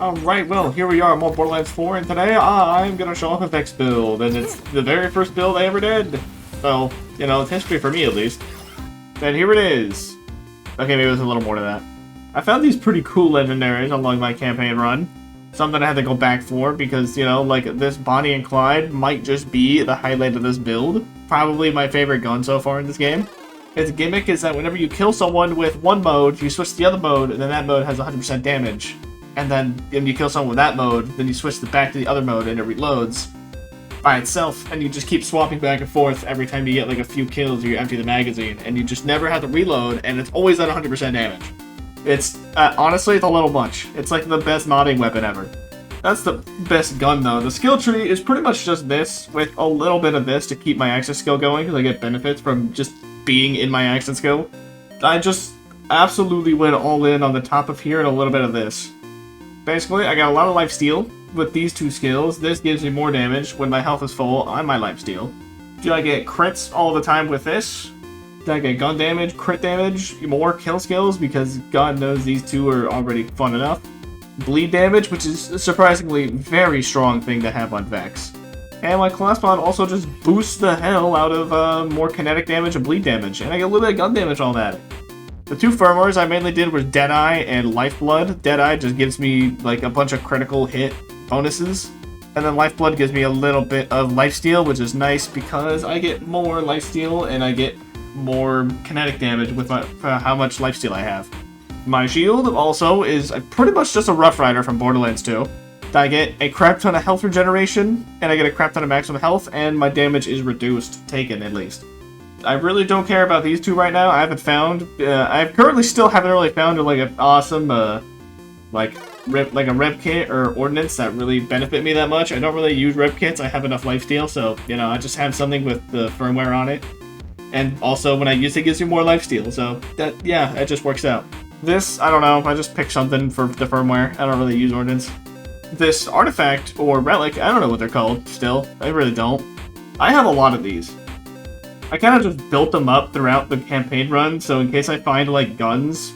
Alright, well, here we are, more Borderlands 4, and today I'm gonna show off a Vex build, and it's the very first build I ever did. Well, you know, it's history for me at least. And here it is. Okay, maybe there's a little more to that. I found these pretty cool legendaries along my campaign run. Something I had to go back for because, you know, like, this Bonnie and Clyde might just be the highlight of this build. Probably my favorite gun so far in this game. Its gimmick is that whenever you kill someone with one mode, you switch to the other mode, and then that mode has 100% damage. And then when you kill someone with that mode, then you switch back to the other mode and it reloads by itself, and you just keep swapping back and forth every time you get like a few kills or you empty the magazine, and you just never have to reload, and it's always at 100% damage. It's, honestly, it's a little much. It's like the best modding weapon ever. That's the best gun though. The skill tree is pretty much just this, with a little bit of this to keep my action skill going, because I get benefits from just being in my action skill. I just absolutely went all in on the top of here and a little bit of this. Basically, I got a lot of lifesteal with these two skills. This gives me more damage when my health is full on my lifesteal. Do I get crits all the time with this? Do I get gun damage, crit damage, more kill skills, because God knows these two are already fun enough. Bleed damage, which is a surprisingly very strong thing to have on Vex. And my class mod also just boosts the hell out of more kinetic damage and bleed damage, and I get a little bit of gun damage on that. The two firmwares I mainly did were Deadeye and Lifeblood. Deadeye just gives me like a bunch of critical hit bonuses, and then Lifeblood gives me a little bit of lifesteal, which is nice because I get more lifesteal and I get more kinetic damage with how much lifesteal I have. My shield also is pretty much just a Rough Rider from Borderlands 2. I get a crap ton of health regeneration, and I get a crap ton of maximum health, and my damage is reduced, taken at least. I really don't care about these two right now. I haven't found, I currently still haven't really found like an awesome, like a rev kit or ordnance that really benefit me that much. I don't really use rev kits. I have enough lifesteal, so, you know, I just have something with the firmware on it. And also, when I use it, gives me more lifesteal, so that, yeah, it just works out. This, I don't know, I just picked something for the firmware. I don't really use ordnance. This artifact, or relic, I don't know what they're called, still. I really don't. I have a lot of these. I kind of just built them up throughout the campaign run, so in case I find, like, guns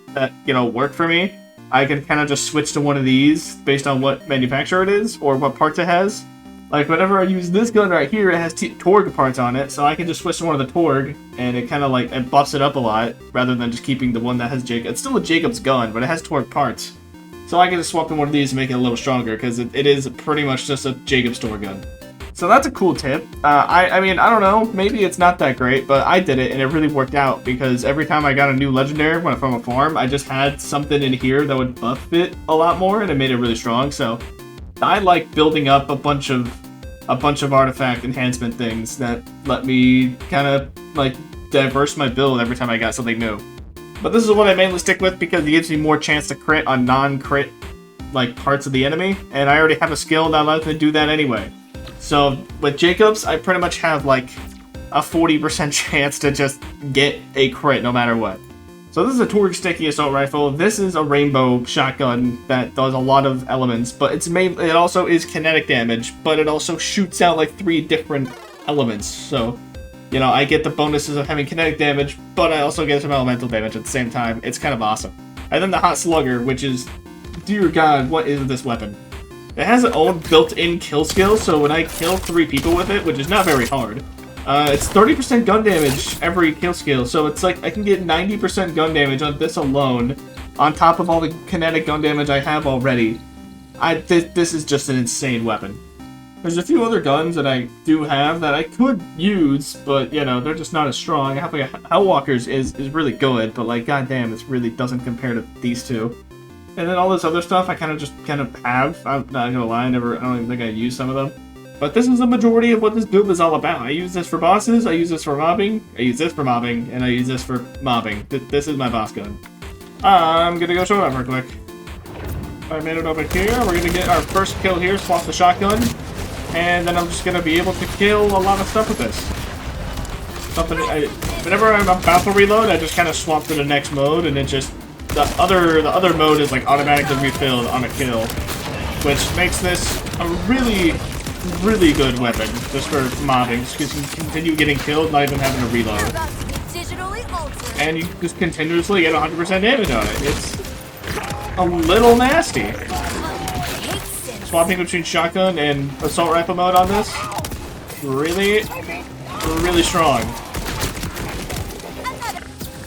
that, you know, work for me, I can kind of just switch to one of these based on what manufacturer it is, or what parts it has. Like, whenever I use this gun right here, it has Torg parts on it, so I can just switch to one of the Torg, and it kind of, like, it buffs it up a lot, rather than just keeping the one that has Jakobs. It's still a Jakobs gun, but it has Torg parts. So I can just swap to one of these to make it a little stronger, because it is pretty much just a Jakobs Torg gun. So that's a cool tip. I mean, I don't know, maybe it's not that great, but I did it and it really worked out because every time I got a new legendary from a farm, I just had something in here that would buff it a lot more and it made it really strong. So I like building up a bunch of artifact enhancement things that let me kind of like diverse my build every time I got something new. But this is what I mainly stick with because it gives me more chance to crit on non-crit like parts of the enemy, and I already have a skill that allows me to do that anyway. So with Jakobs, I pretty much have like a 40% chance to just get a crit no matter what. So this is a Torg Sticky Assault Rifle. This is a rainbow shotgun that does a lot of elements, but it also is kinetic damage, but it also shoots out like 3 different elements. So, you know, I get the bonuses of having kinetic damage, but I also get some elemental damage at the same time. It's kind of awesome. And then the Hot Slugger, which is, dear God, what is this weapon? It has its own built-in kill skill, so when I kill 3 people with it, which is not very hard, it's 30% gun damage every kill skill, so it's like I can get 90% gun damage on this alone, on top of all the kinetic gun damage I have already. This is just an insane weapon. There's a few other guns that I do have that I could use, but, you know, they're just not as strong. I have like a Hellwalker's is really good, but like, goddamn, this really doesn't compare to these two. And then all this other stuff I kind of have. I'm not gonna lie, I don't even think I use some of them. But this is the majority of what this build is all about. I use this for bosses, I use this for mobbing, I use this for mobbing, and I use this for mobbing. This is my boss gun. I'm gonna go show it up real quick. I made it over here. We're gonna get our first kill here, swap the shotgun, and then I'm just gonna be able to kill a lot of stuff with this. Whenever I'm about to reload, I just kind of swap to the next mode, and it just the other mode is like automatically refilled on a kill, which makes this a really good weapon just for mobbing. Just because you can continue getting killed, not even having to reload, and you just continuously get 100% damage on it. It's a little nasty. swapping between shotgun and assault rifle mode on this. Really, really strong.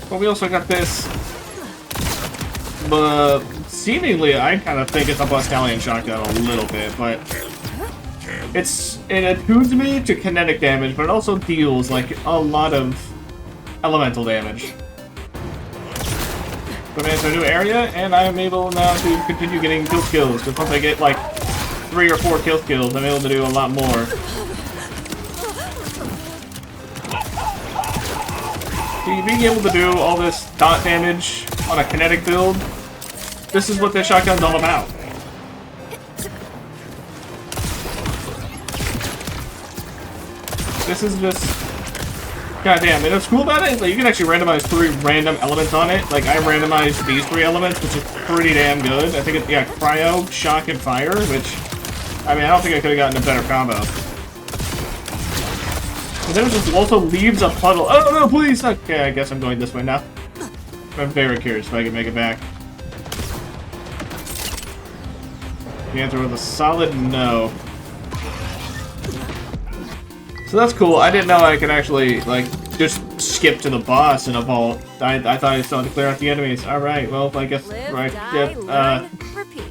But we also got this. But seemingly, I kind of think it's a Bustalion shotgun a little bit, but it attunes me to kinetic damage, but it also deals like a lot of elemental damage. So I'm into a new area, and I am able now to continue getting kill skills. Because once I get like 3 or 4 kill skills, I'm able to do a lot more. See, being able to do all this dot damage on a kinetic build, this is what this shotgun's all about. This is just... goddamn, and what's cool about it is that you can actually randomize 3 random elements on it. Like, I randomized these 3 elements, which is pretty damn good. I think it's, yeah, cryo, shock, and fire, which... I mean, I don't think I could have gotten a better combo. And then it just also leaves a puddle. Oh, no, please! Okay, I guess I'm going this way now. I'm very curious if I can make it back. The answer was a solid no. So that's cool. I didn't know I could actually, like, just skip to the boss in a vault. I thought I still had to clear out the enemies. Alright, well, I guess, right, yeah, repeat.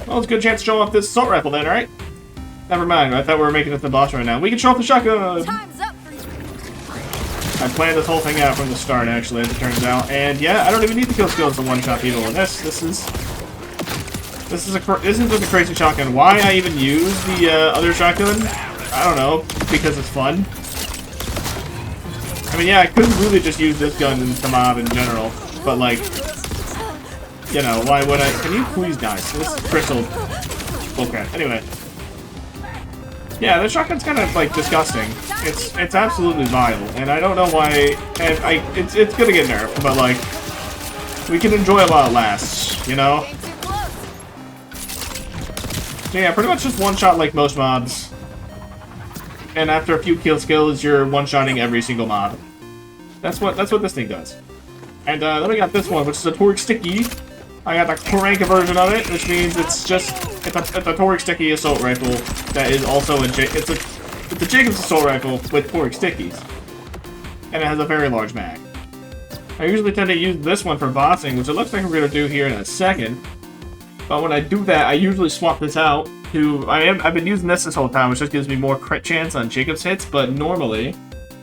Well, it's a good chance to show off this assault rifle then, right? Never mind, I thought we were making it to the boss right now. We can show off the shotgun! Time's up for you. I planned this whole thing out from the start, actually, as it turns out. And yeah, I don't even need the kill skills to one-shot people in this. This isn't a crazy shotgun. Why I even use the other shotgun? I don't know, because it's fun. I mean, yeah, I could really just use this gun to mob in general, but like, you know, why would I? Can you please die? So this crystal. Okay. Anyway, yeah, the shotgun's kind of like disgusting. It's absolutely vile, and I don't know why. And it's gonna get nerfed, but like, we can enjoy it while it lasts, you know. So yeah, pretty much just one shot like most mobs. And after a few kill skills, you're one-shotting every single mob. That's what this thing does. And then we got this one, which is a Toric Sticky. I got the crank version of it, which means it's a Toric Sticky assault rifle that is also it's a Jakobs assault rifle with Toric Stickies, and it has a very large mag. I usually tend to use this one for bossing, which it looks like we're gonna do here in a second. But when I do that, I usually swap this out. I've been using this whole time, which just gives me more crit chance on Jakobs hits, but normally,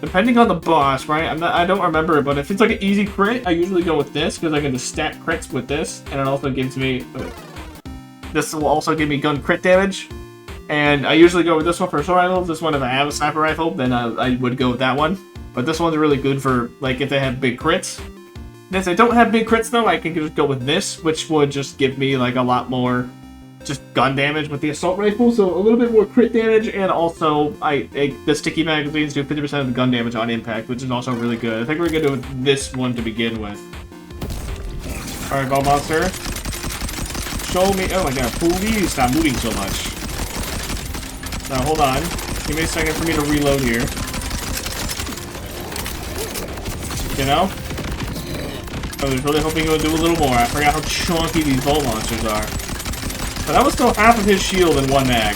depending on the boss, right, I don't remember, but if it's like an easy crit, I usually go with this, because I can just stack crits with this, and it also gives me, this will also give me gun crit damage, and I usually go with this one for assault rifles. This one, if I have a sniper rifle, then I would go with that one, but this one's really good for, like, if they have big crits. And if they don't have big crits, though, I can just go with this, which would just give me, like, a lot more just gun damage with the assault rifle, so a little bit more crit damage, and also the sticky magazines do 50% of the gun damage on impact, which is also really good. I think we're gonna do this one to begin with. Alright, Ball Monster. Show me. Oh my god, please stop moving so much. Now, hold on. Give me a second for me to reload here. You know? I was really hoping it would do a little more. I forgot how chunky these Bolt Monsters are. But that was still half of his shield in one mag.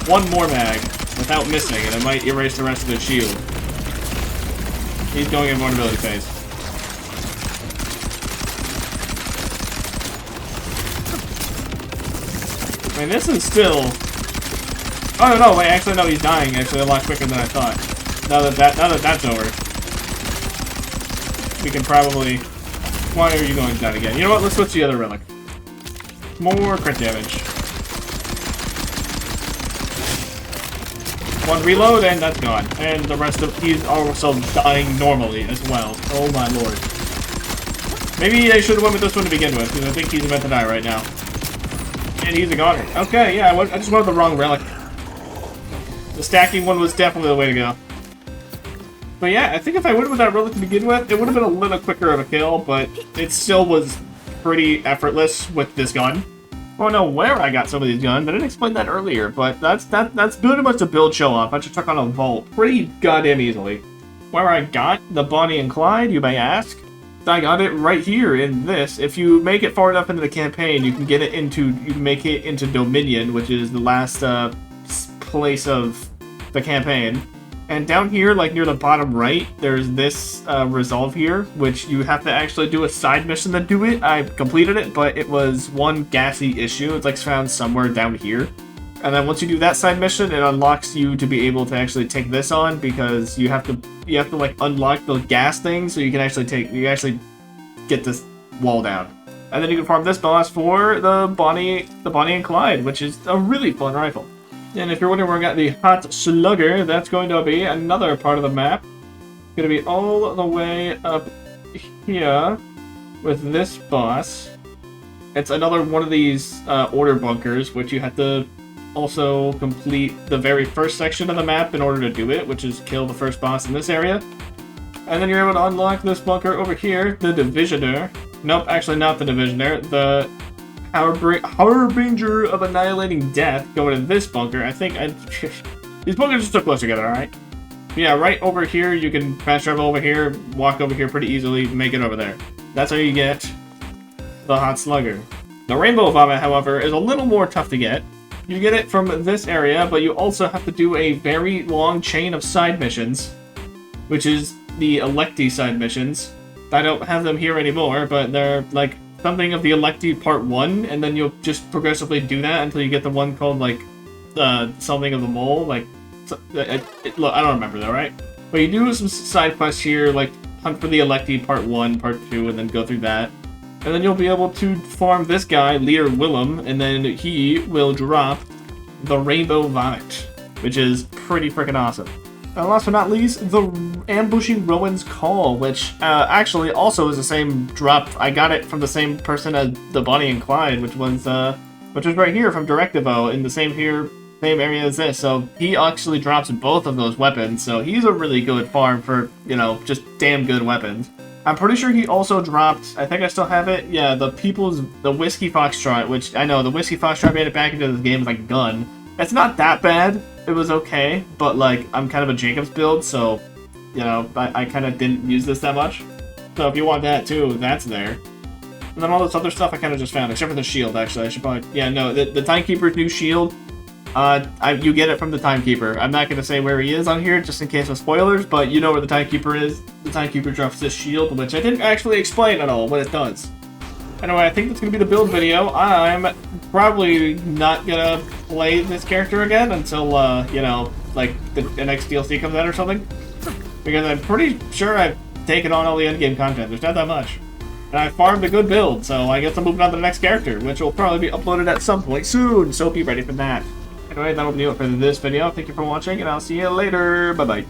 One more mag, without missing, and it might erase the rest of his shield. He's going in vulnerability phase. I mean, this is still... Oh, no, wait, actually, no, he's dying, actually, a lot quicker than I thought. Now that that's over. We can probably... Why are you going down again? You know what, let's switch the other relic. More crit damage. One reload and that's gone. And the rest of he's also dying normally as well. Oh my lord. Maybe I should have went with this one to begin with, because I think he's about to die right now. And he's a goner. Okay, yeah, I just wanted the wrong relic. The stacking one was definitely the way to go. But yeah, I think if I went with that relic to begin with, it would have been a little quicker of a kill, but it still was pretty effortless with this gun. I don't know where I got some of these guns. I didn't explain that earlier, but that's pretty much a build Showoff. I just took on a vault pretty goddamn easily. Where I got the Bonnie and Clyde, you may ask? I got it right here in this. If you make it far enough into the campaign, you can make it into Dominion, which is the last place of the campaign. And down here, like near the bottom right, there's this resolve here, which you have to actually do a side mission to do it. I completed it, but it was one gassy issue. It's like found somewhere down here. And then once you do that side mission, it unlocks you to be able to actually take this on, because you have to like unlock the gas thing so you can actually get this wall down. And then you can farm this boss for the Bonnie and Clyde, which is a really fun rifle. And if you're wondering where I got the Hot Slugger, that's going to be another part of the map. It's going to be all the way up here with this boss. It's another one of these order bunkers, which you have to also complete the very first section of the map in order to do it, which is kill the first boss in this area. And then you're able to unlock this bunker over here, the Divisioner. Nope, actually not the Divisioner, the Harbinger of Annihilating Death. Go to this bunker. These bunkers are so close together, alright? Yeah, right over here, you can fast travel over here, walk over here pretty easily, make it over there. That's how you get the Hot Slugger. The Rainbow Vomit, however, is a little more tough to get. You get it from this area, but you also have to do a very long chain of side missions, which is the Electi side missions. I don't have them here anymore, but they're like something of the Electi Part 1, and then you'll just progressively do that until you get the one called, like, something of the mole. Like, look, I don't remember that, right? But you do some side quests here, like hunt for the Electi Part 1, Part 2, and then go through that. And then you'll be able to farm this guy, Leader Willem, and then he will drop the Rainbow Vomit, which is pretty freaking awesome. And last but not least, the Ambushing Rowan's Call, which actually also is the same drop. I got it from the same person as the Bonnie and Clyde, which was right here from Directivo in the same area as this. So he actually drops both of those weapons. So he's a really good farm for, you know, just damn good weapons. I'm pretty sure he also dropped, I think I still have it, yeah, the Whiskey Foxtrot, which I know the Whiskey Foxtrot made it back into this game as like a gun. It's not that bad. It was okay, but like I'm kind of a Jakobs build, so you know I kind of didn't use this that much. So if you want that too, that's there. And then all this other stuff I kind of just found, except for the shield. Actually, I should probably the Timekeeper's new shield. You get it from the Timekeeper. I'm not gonna say where he is on here just in case of spoilers, but you know where the Timekeeper is. The Timekeeper drops this shield, which I didn't actually explain at all what it does. Anyway, I think that's going to be the build video. I'm probably not going to play this character again until, you know, like the next DLC comes out or something. Because I'm pretty sure I've taken on all the endgame content. There's not that much. And I farmed a good build, so I guess I'm moving on to the next character, which will probably be uploaded at some point soon, so be ready for that. Anyway, that'll be it for this video. Thank you for watching, and I'll see you later. Bye-bye.